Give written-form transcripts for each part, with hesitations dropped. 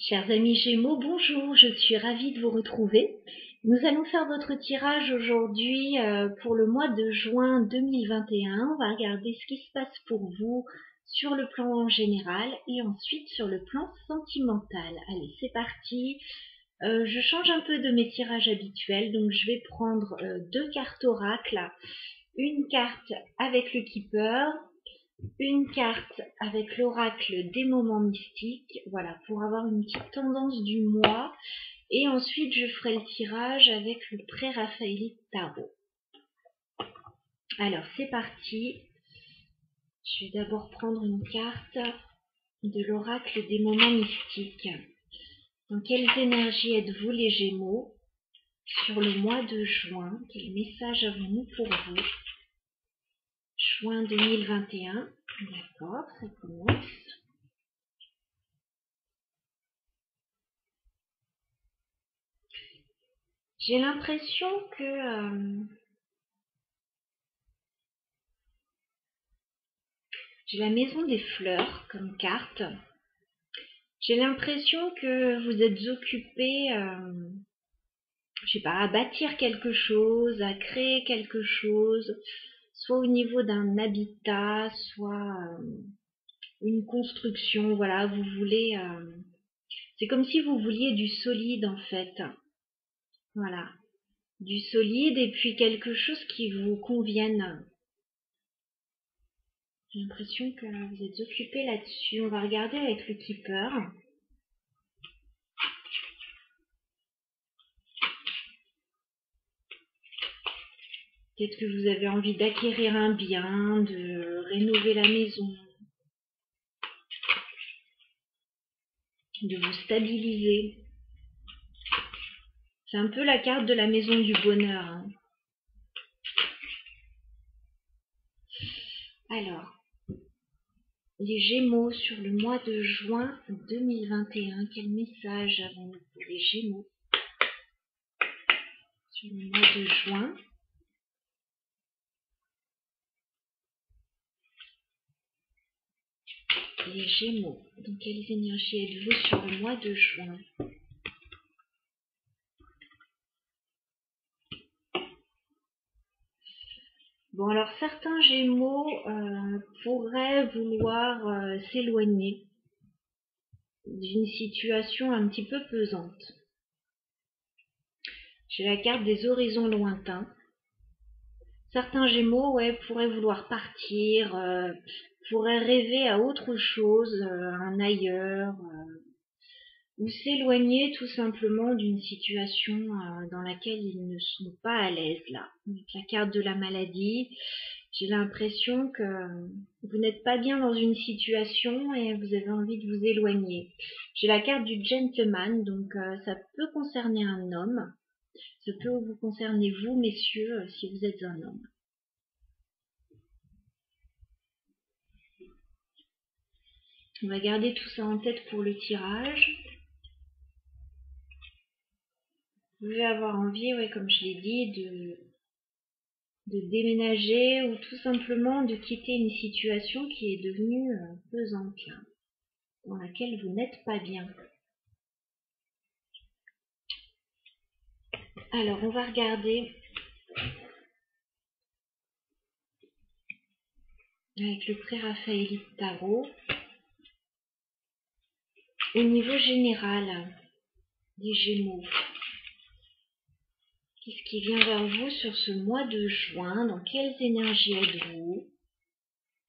Chers amis Gémeaux, bonjour, je suis ravie de vous retrouver. Nous allons faire votre tirage aujourd'hui pour le mois de juin 2021. On va regarder ce qui se passe pour vous sur le plan général et ensuite sur le plan sentimental. Allez, c'est parti. Je change un peu de mes tirages habituels, donc je vais prendre deux cartes oracle, une carte avec le Keeper, une carte avec l'oracle des moments mystiques, voilà, pour avoir une petite tendance du mois. Et ensuite, je ferai le tirage avec le pré-raphaélite tarot. Alors, c'est parti. Je vais d'abord prendre une carte de l'oracle des moments mystiques. Dans quelles énergies êtes-vous les Gémeaux sur le mois de juin? Quel message avons-nous pour vous? Juin 2021. D'accord, ça commence. J'ai l'impression que j'ai la maison des fleurs comme carte. J'ai l'impression que vous êtes occupé, je sais pas, à bâtir quelque chose, à créer quelque chose, soit au niveau d'un habitat, soit une construction. Voilà, vous voulez. C'est comme si vous vouliez du solide en fait. Voilà, du solide et puis quelque chose qui vous convienne. J'ai l'impression que vous êtes occupé là-dessus. On va regarder avec le Keeper. Peut-être que vous avez envie d'acquérir un bien, de rénover la maison, de vous stabiliser. C'est un peu la carte de la maison du bonheur, hein. Alors, les Gémeaux sur le mois de juin 2021. Quel message avons-nous pour les Gémeaux sur le mois de juin? Les Gémeaux, dans quelles énergies êtes-vous sur le mois de juin? Bon, alors certains Gémeaux pourraient vouloir s'éloigner d'une situation un petit peu pesante. J'ai la carte des horizons lointains. Certains Gémeaux, ouais, pourraient vouloir partir, pourraient rêver à autre chose, un ailleurs, ou s'éloigner tout simplement d'une situation dans laquelle ils ne sont pas à l'aise là. Avec la carte de la maladie, j'ai l'impression que vous n'êtes pas bien dans une situation et vous avez envie de vous éloigner. J'ai la carte du gentleman, donc ça peut concerner un homme. Ça peut vous concerner vous, messieurs, si vous êtes un homme. On va garder tout ça en tête pour le tirage. Vous pouvez avoir envie, ouais, comme je l'ai dit, de déménager ou tout simplement de quitter une situation qui est devenue pesante, là, dans laquelle vous n'êtes pas bien. Alors, on va regarder avec le pré-raphaélite tarot. Au niveau général des Gémeaux, qu'est-ce qui vient vers vous sur ce mois de juin? Dans quelles énergies êtes-vous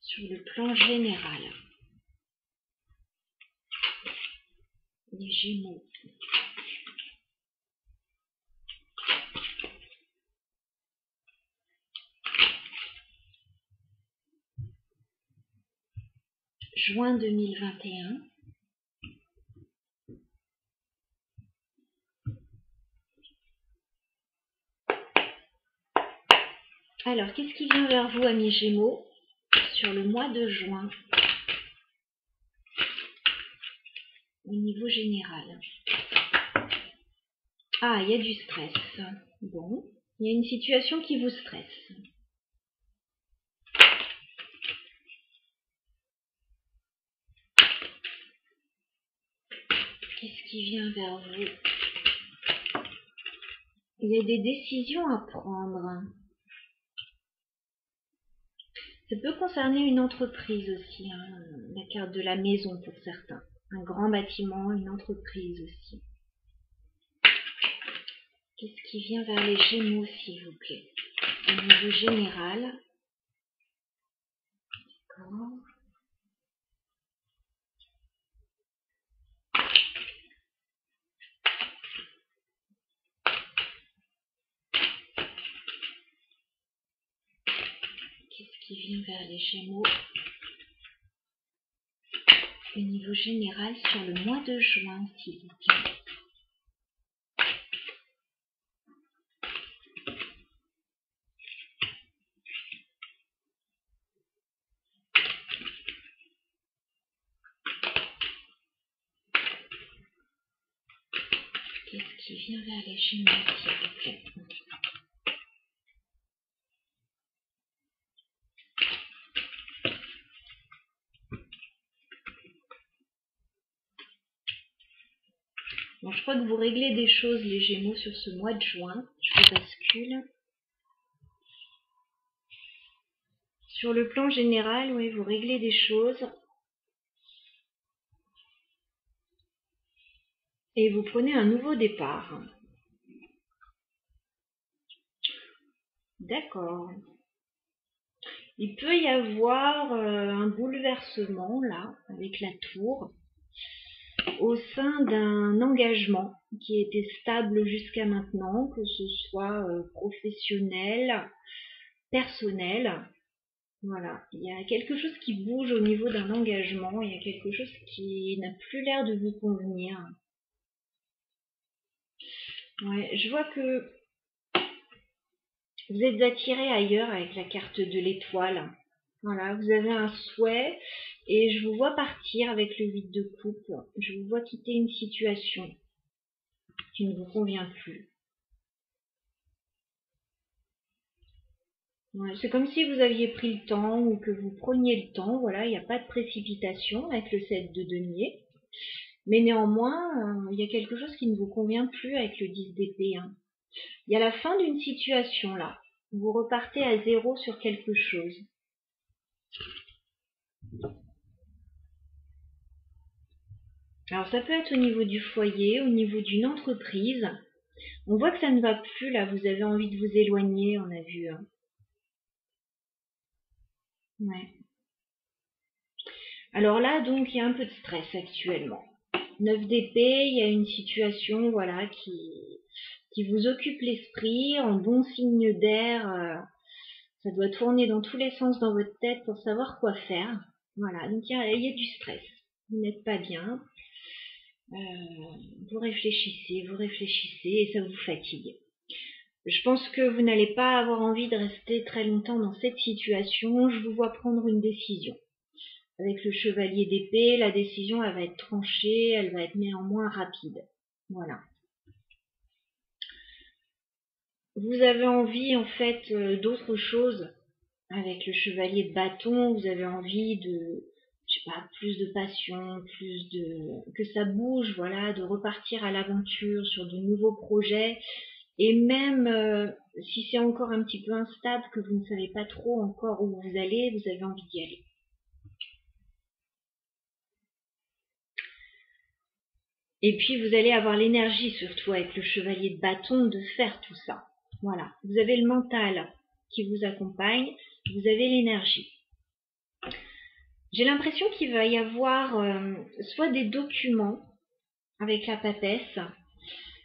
sur le plan général? Les Gémeaux. Juin 2021. Alors, qu'est-ce qui vient vers vous, amis Gémeaux, sur le mois de juin, au niveau général? Ah, il y a du stress. Bon, il y a une situation qui vous stresse. Qu'est-ce qui vient vers vous? Il y a des décisions à prendre. Ça peut concerner une entreprise aussi, hein, la carte de la maison pour certains. Un grand bâtiment, une entreprise aussi. Qu'est-ce qui vient vers les Gémeaux, s'il vous plaît? Au niveau général. D'accord. Qu'est-ce qui vient vers les Gémeaux au niveau général sur le mois de juin, s'il vous plaît? Qu'est-ce qui vient vers les Gémeaux, s'il vous plaît? Bon, je crois que vous réglez des choses, les Gémeaux, sur ce mois de juin. Je bascule. Sur le plan général, oui, vous réglez des choses. Et vous prenez un nouveau départ. D'accord. Il peut y avoir un bouleversement, là, avec la tour, au sein d'un engagement qui était stable jusqu'à maintenant, que ce soit professionnel, personnel. Voilà, il y a quelque chose qui bouge au niveau d'un engagement, il y a quelque chose qui n'a plus l'air de vous convenir. Ouais, je vois que vous êtes attiré ailleurs avec la carte de l'étoile. Voilà, vous avez un souhait et je vous vois partir avec le 8 de coupe. Je vous vois quitter une situation qui ne vous convient plus. Ouais, c'est comme si vous aviez pris le temps ou que vous preniez le temps. Voilà, il n'y a pas de précipitation avec le 7 de denier. Mais néanmoins, il y a quelque chose qui ne vous convient plus avec le 10 d'épée. Hein. Il y a la fin d'une situation là. Vous repartez à zéro sur quelque chose. Alors ça peut être au niveau du foyer, au niveau d'une entreprise. On voit que ça ne va plus là, vous avez envie de vous éloigner, on a vu. Hein. Ouais. Alors là, donc, il y a un peu de stress actuellement. 9 d'épée, il y a une situation, voilà, qui vous occupe l'esprit, en bon signe d'air. Ça doit tourner dans tous les sens dans votre tête pour savoir quoi faire. Voilà, donc il y a du stress. Vous n'êtes pas bien. Vous réfléchissez et ça vous fatigue. Je pense que vous n'allez pas avoir envie de rester très longtemps dans cette situation. Je vous vois prendre une décision. Avec le chevalier d'épée, la décision, elle va être tranchée, elle va être néanmoins rapide. Voilà. Vous avez envie, en fait, d'autre chose avec le chevalier de bâton. Vous avez envie de, je sais pas, plus de passion, que ça bouge, voilà, de repartir à l'aventure sur de nouveaux projets. Et même si c'est encore un petit peu instable, que vous ne savez pas trop encore où vous allez, vous avez envie d'y aller. Et puis vous allez avoir l'énergie, surtout avec le chevalier de bâton, de faire tout ça. Voilà, vous avez le mental qui vous accompagne, vous avez l'énergie. J'ai l'impression qu'il va y avoir soit des documents avec la papesse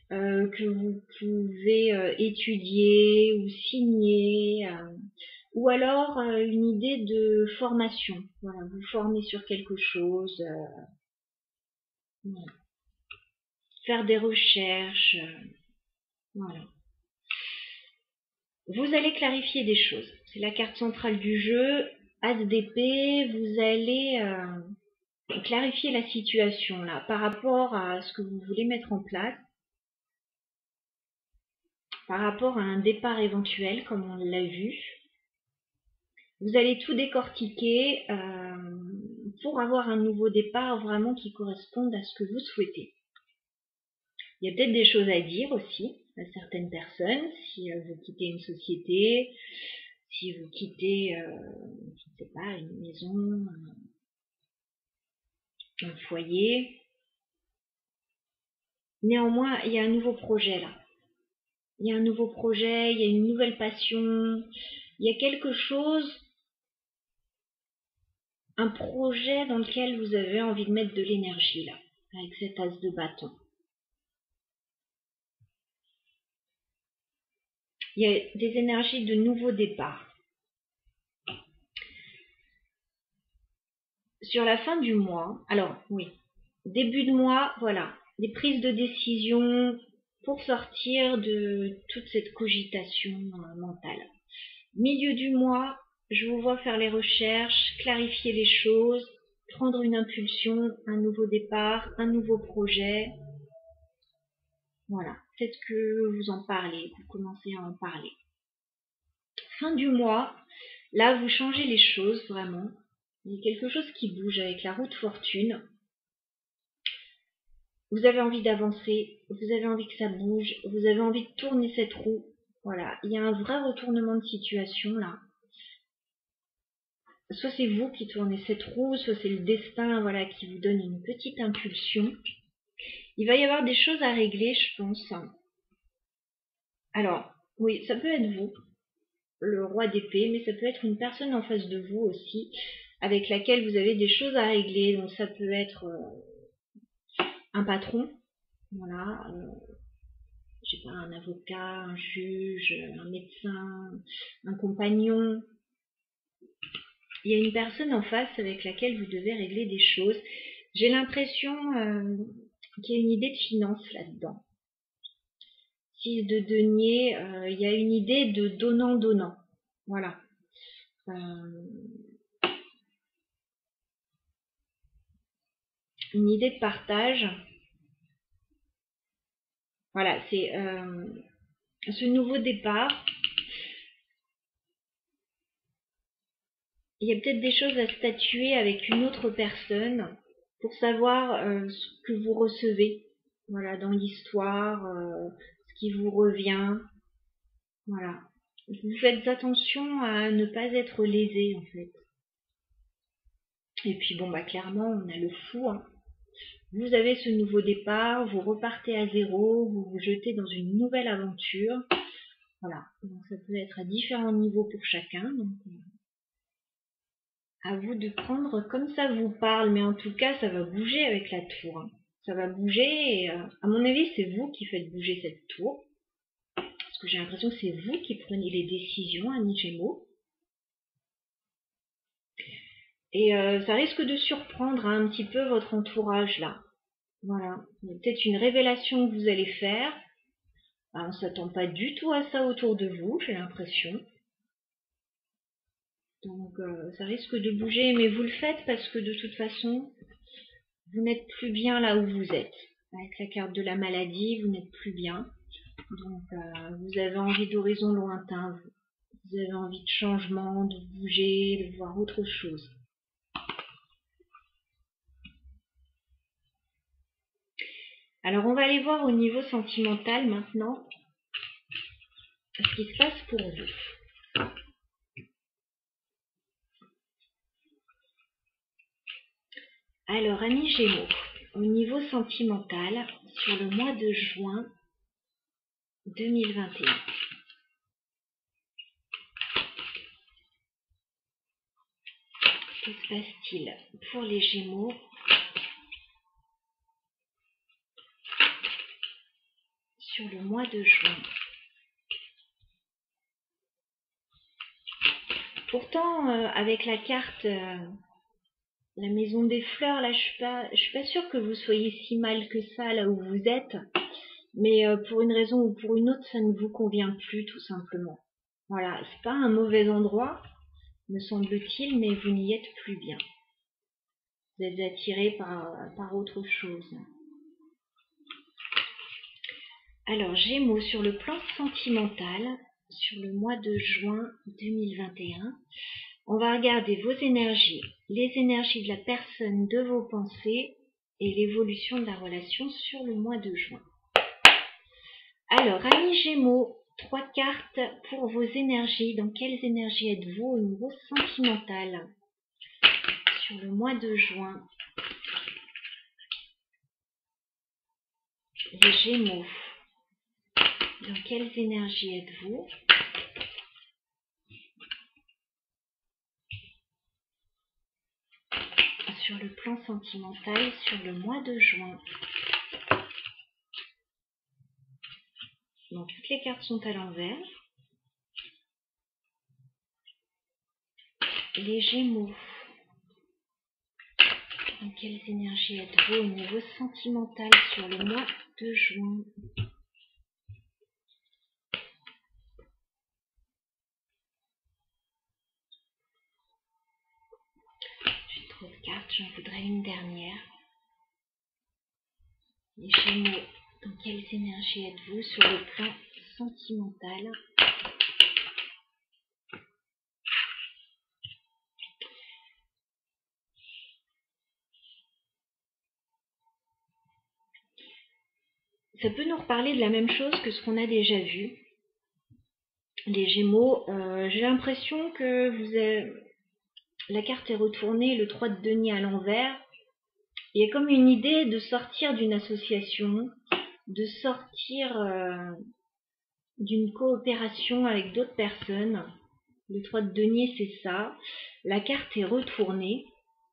que vous pouvez étudier ou signer, ou alors une idée de formation. Voilà, vous formez sur quelque chose, voilà. Faire des recherches, voilà. Vous allez clarifier des choses. C'est la carte centrale du jeu. As d'épée, vous allez clarifier la situation là par rapport à ce que vous voulez mettre en place, par rapport à un départ éventuel comme on l'a vu. Vous allez tout décortiquer pour avoir un nouveau départ vraiment qui corresponde à ce que vous souhaitez. Il y a peut-être des choses à dire aussi à certaines personnes, si vous quittez une société, si vous quittez, je ne sais pas, une maison, un foyer. Néanmoins, il y a un nouveau projet là. Il y a un nouveau projet, il y a une nouvelle passion, il y a quelque chose, un projet dans lequel vous avez envie de mettre de l'énergie là, avec cet as de bâton. Il y a des énergies de nouveau départ. Sur la fin du mois, alors oui, début de mois, voilà, des prises de décision pour sortir de toute cette cogitation mentale. Milieu du mois, je vous vois faire les recherches, clarifier les choses, prendre une impulsion, un nouveau départ, un nouveau projet. Voilà, peut-être que vous en parlez, vous commencez à en parler. Fin du mois, là vous changez les choses vraiment. Il y a quelque chose qui bouge avec la roue de fortune. Vous avez envie d'avancer, vous avez envie que ça bouge, vous avez envie de tourner cette roue. Voilà, il y a un vrai retournement de situation là. Soit c'est vous qui tournez cette roue, soit c'est le destin, voilà, qui vous donne une petite impulsion. Il va y avoir des choses à régler, je pense. Alors, oui, ça peut être vous, le roi d'épée, mais ça peut être une personne en face de vous aussi, avec laquelle vous avez des choses à régler. Donc ça peut être un patron, voilà, je sais pas, un avocat, un juge, un médecin, un compagnon. Il y a une personne en face avec laquelle vous devez régler des choses. J'ai l'impression qu'il y a une idée de finance là-dedans. 6 de denier, il y a une idée de donnant-donnant. Voilà. Une idée de partage. Voilà, c'est ce nouveau départ. Il y a peut-être des choses à statuer avec une autre personne pour savoir ce que vous recevez, voilà, dans l'histoire, ce qui vous revient. Voilà. Vous faites attention à ne pas être lésé, en fait. Et puis bon, bah clairement, on a le fou, hein. Vous avez ce nouveau départ, vous repartez à zéro, vous vous jetez dans une nouvelle aventure. Voilà, donc ça peut être à différents niveaux pour chacun. Donc, à vous de prendre comme ça vous parle, mais en tout cas, ça va bouger avec la tour. Hein. Ça va bouger et à mon avis, c'est vous qui faites bouger cette tour. Parce que j'ai l'impression que c'est vous qui prenez les décisions, Amis Gémeaux. Et ça risque de surprendre un petit peu votre entourage là. Voilà, il y a peut-être une révélation que vous allez faire. On ne s'attend pas du tout à ça autour de vous, j'ai l'impression. Donc ça risque de bouger, mais vous le faites parce que de toute façon, vous n'êtes plus bien là où vous êtes. Avec la carte de la maladie, vous n'êtes plus bien. Donc vous avez envie d'horizons lointains, vous avez envie de changement, de bouger, de voir autre chose. Alors on va aller voir au niveau sentimental maintenant ce qui se passe pour vous. Alors Amis Gémeaux, au niveau sentimental, sur le mois de juin 2021. Que se passe-t-il pour les Gémeaux sur le mois de juin? Pourtant, avec la carte la maison des fleurs, là, je suis pas sûre que vous soyez si mal que ça là où vous êtes. Mais pour une raison ou pour une autre, ça ne vous convient plus, tout simplement. Voilà, c'est pas un mauvais endroit, me semble-t-il, mais vous n'y êtes plus bien. Vous êtes attiré par autre chose. Alors, Gémeaux, sur le plan sentimental, sur le mois de juin 2021, on va regarder vos énergies, les énergies de la personne, de vos pensées et l'évolution de la relation sur le mois de juin. Alors, amis Gémeaux, 3 cartes pour vos énergies. Dans quelles énergies êtes-vous au niveau sentimental sur le mois de juin? Les Gémeaux, dans quelles énergies êtes-vous? Sur le plan sentimental, sur le mois de juin. Donc, toutes les cartes sont à l'envers. Les Gémeaux, dans quelles énergies êtes-vous au niveau sentimental sur le mois de juin? J'ai trop de cartes, j'en voudrais une dernière. Les Gémeaux, dans quelles énergies êtes-vous sur le plan sentimental? Ça peut nous reparler de la même chose que ce qu'on a déjà vu. Les Gémeaux, j'ai l'impression que la carte est retournée, le 3 de denier à l'envers. Il y a comme une idée de sortir d'une association, de sortir d'une coopération avec d'autres personnes. Le 3 de denier, c'est ça. La carte est retournée.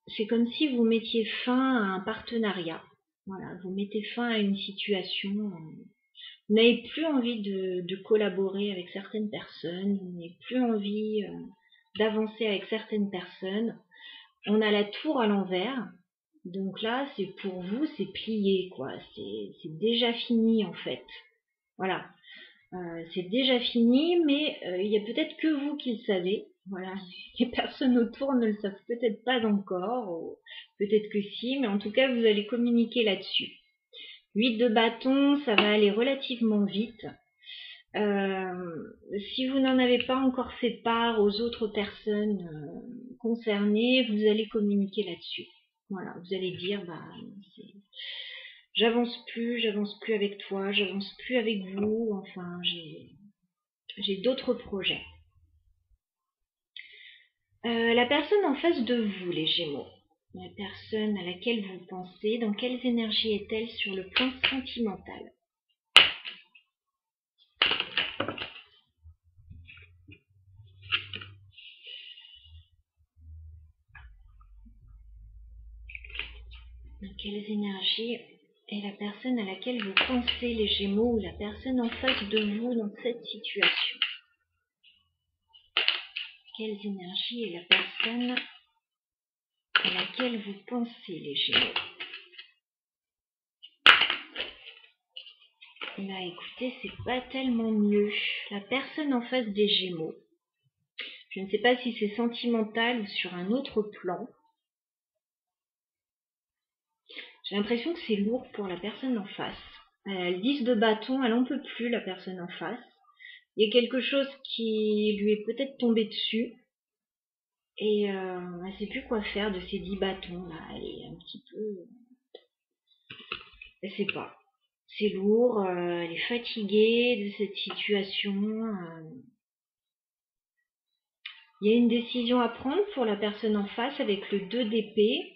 C'est comme si vous mettiez fin à un partenariat. Voilà, vous mettez fin à une situation. Vous n'avez plus envie de collaborer avec certaines personnes. Vous n'avez plus envie d'avancer avec certaines personnes. On a la tour à l'envers. Donc là, c'est pour vous, c'est plié, quoi. C'est déjà fini, en fait. Voilà. C'est déjà fini, mais il y a peut-être que vous qui le savez. Voilà, les personnes autour ne le savent peut-être pas encore, peut-être que si, mais en tout cas, vous allez communiquer là-dessus. 8 de bâton, ça va aller relativement vite. Si vous n'en avez pas encore fait part aux autres personnes concernées, vous allez communiquer là-dessus. Voilà, vous allez dire, j'avance plus avec toi, j'avance plus avec vous, enfin, j'ai d'autres projets. La personne en face de vous, les Gémeaux, la personne à laquelle vous pensez, dans quelles énergies est-elle sur le plan sentimental? Dans quelles énergies est la personne à laquelle vous pensez, les Gémeaux, ou la personne en face de vous dans cette situation? Quelles énergies est la personne à laquelle vous pensez, les Gémeaux? Bah écoutez, c'est pas tellement mieux. La personne en face des Gémeaux, je ne sais pas si c'est sentimental ou sur un autre plan. J'ai l'impression que c'est lourd pour la personne en face. Elle 10 de bâton, elle n'en peut plus, la personne en face. Il y a quelque chose qui lui est peut-être tombé dessus. Et elle ne sait plus quoi faire de ces 10 bâtons là. Elle est un petit peu... Elle sait pas. C'est lourd, elle est fatiguée de cette situation. Il y a une décision à prendre pour la personne en face avec le 2 d'épée.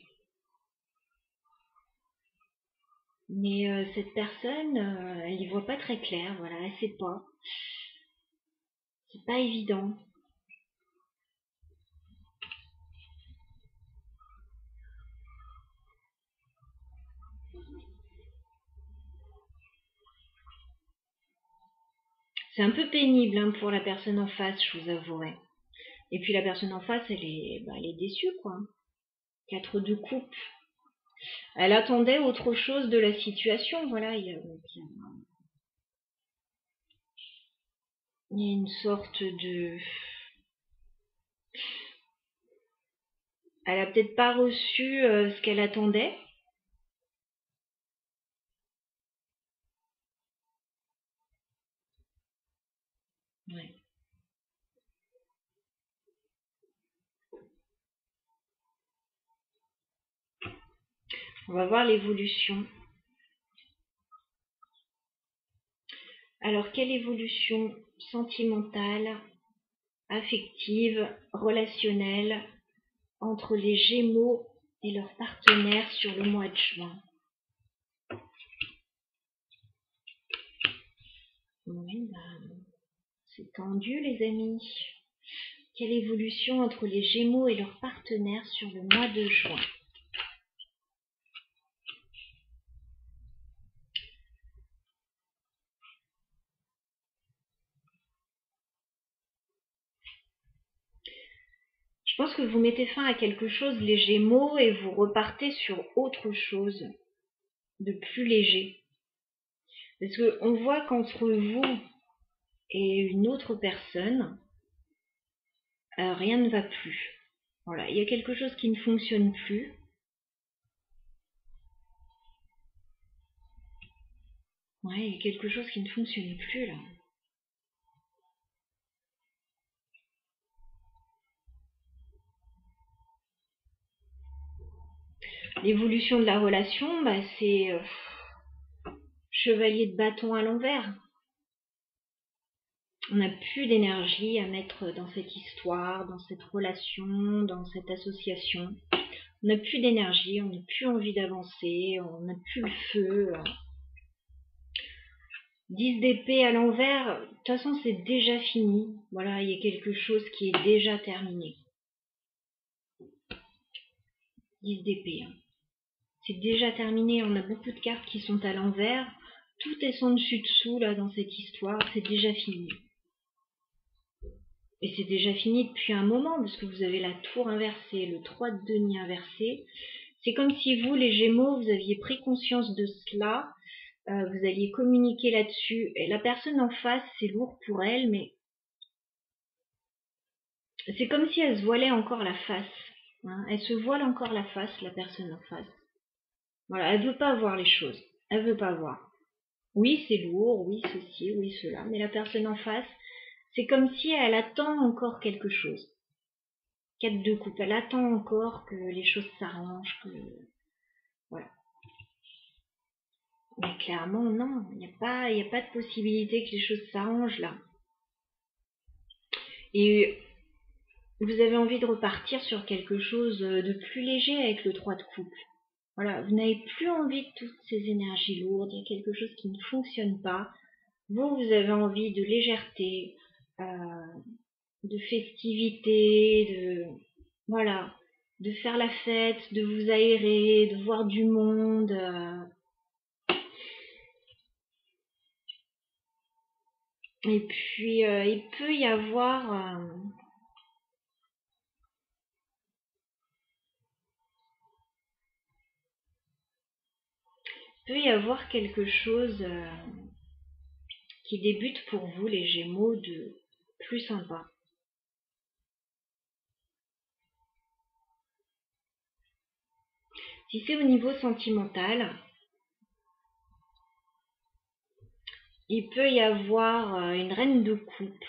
Mais cette personne, elle n'y voit pas très clair, voilà, elle sait pas. C'est pas évident. C'est un peu pénible hein, pour la personne en face, je vous avouerai. Et puis la personne en face, elle est déçue, quoi. 4 de coupe. Elle attendait autre chose de la situation, voilà. Il y a une sorte de... Elle a peut-être pas reçu ce qu'elle attendait. Ouais. On va voir l'évolution. Alors, quelle évolution sentimentale, affective, relationnelle entre les Gémeaux et leurs partenaires sur le mois de juin? Oui, c'est tendu, les amis. Quelle évolution entre les Gémeaux et leurs partenaires sur le mois de juin? Je pense que vous mettez fin à quelque chose, les Gémeaux, et vous repartez sur autre chose de plus léger. Parce qu'on voit qu'entre vous et une autre personne, rien ne va plus. Voilà, il y a quelque chose qui ne fonctionne plus. Ouais, il y a quelque chose qui ne fonctionne plus là. L'évolution de la relation, c'est chevalier de bâton à l'envers. On n'a plus d'énergie à mettre dans cette histoire, dans cette relation, dans cette association. On n'a plus d'énergie, on n'a plus envie d'avancer, on n'a plus le feu. 10 d'épée à l'envers, de toute façon c'est déjà fini. Voilà, il y a quelque chose qui est déjà terminé. 10 d'épée. C'est déjà terminé, on a beaucoup de cartes qui sont à l'envers. Tout est sans dessus-dessous là dans cette histoire, c'est déjà fini. Et c'est déjà fini depuis un moment, parce que vous avez la tour inversée, le 3 de denier inversé. C'est comme si vous, les Gémeaux, vous aviez pris conscience de cela, vous alliez communiquer là-dessus. Et la personne en face, c'est lourd pour elle, mais c'est comme si elle se voilait encore la face. Hein. Elle se voile encore la face, la personne en face. Voilà, elle veut pas voir les choses. Elle veut pas voir. Oui, c'est lourd, oui, ceci, oui, cela. Mais la personne en face, c'est comme si elle attend encore quelque chose. 4 de coupe, elle attend encore que les choses s'arrangent, que... Voilà. Mais clairement, non, il n'y a pas de possibilité que les choses s'arrangent là. Et vous avez envie de repartir sur quelque chose de plus léger avec le 3 de coupe. Voilà, vous n'avez plus envie de toutes ces énergies lourdes, il y a quelque chose qui ne fonctionne pas. Vous avez envie de légèreté, de festivité, voilà, de faire la fête, de vous aérer, de voir du monde. Et puis, il peut y avoir... quelque chose qui débute pour vous, les Gémeaux, de plus sympa. Si c'est au niveau sentimental, il peut y avoir une reine de coupe,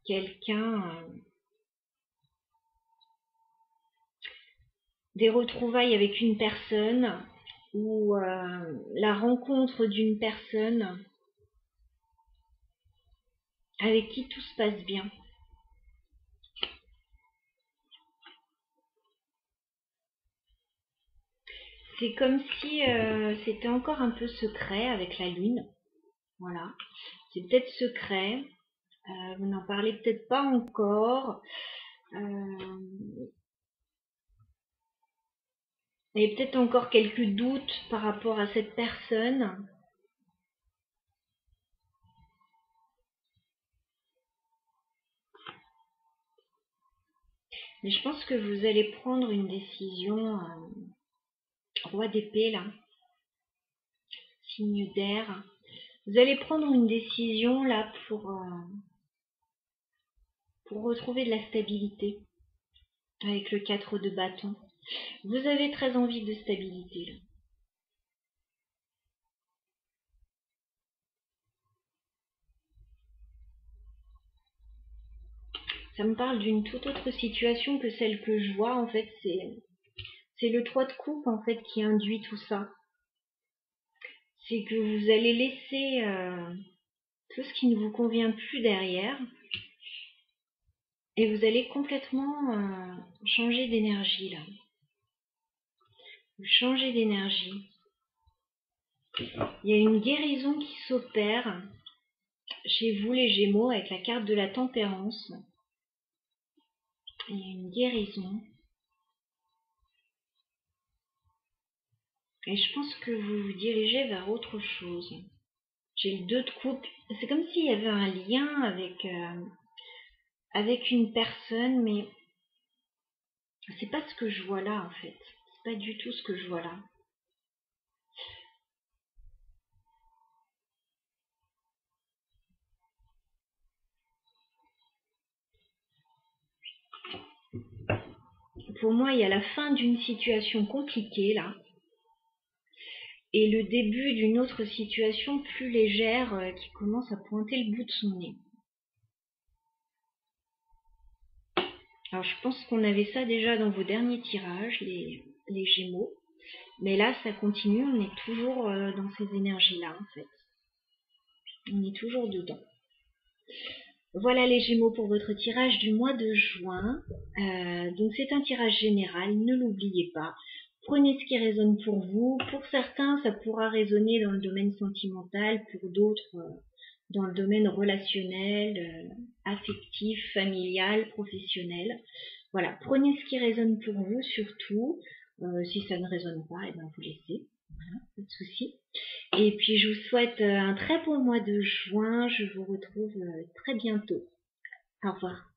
quelqu'un, des retrouvailles avec une personne ou la rencontre d'une personne avec qui tout se passe bien. C'est comme si c'était encore un peu secret avec la lune. Voilà, c'est peut-être secret. Vous n'en parlez peut-être pas encore. Il y a peut-être encore quelques doutes par rapport à cette personne. Mais je pense que vous allez prendre une décision. Roi d'épée là. Signe d'air. Vous allez prendre une décision là pour retrouver de la stabilité. Avec le 4 de bâton. Vous avez très envie de stabilité là. Ça me parle d'une toute autre situation que celle que je vois. En fait, c'est le 3 de coupe en fait qui induit tout ça. C'est que vous allez laisser tout ce qui ne vous convient plus derrière. Et vous allez complètement changer d'énergie là. Vous changez d'énergie. Il y a une guérison qui s'opère chez vous les Gémeaux avec la carte de la tempérance. Il y a une guérison. Et je pense que vous vous dirigez vers autre chose. J'ai le 2 de coupe. C'est comme s'il y avait un lien avec une personne, mais c'est pas ce que je vois là en fait. C'est pas du tout ce que je vois là. Pour moi, il y a la fin d'une situation compliquée là. Et le début d'une autre situation plus légère qui commence à pointer le bout de son nez. Alors je pense qu'on avait ça déjà dans vos derniers tirages, les Gémeaux. Mais là, ça continue, on est toujours dans ces énergies-là en fait. On est toujours dedans. Voilà les Gémeaux pour votre tirage du mois de juin. Donc c'est un tirage général, ne l'oubliez pas. Prenez ce qui résonne pour vous. Pour certains, ça pourra résonner dans le domaine sentimental, pour d'autres dans le domaine relationnel, affectif, familial, professionnel. Voilà, prenez ce qui résonne pour vous surtout. Si ça ne résonne pas, eh bien vous laissez. Voilà, pas de souci. Et puis je vous souhaite un très bon mois de juin. Je vous retrouve très bientôt. Au revoir.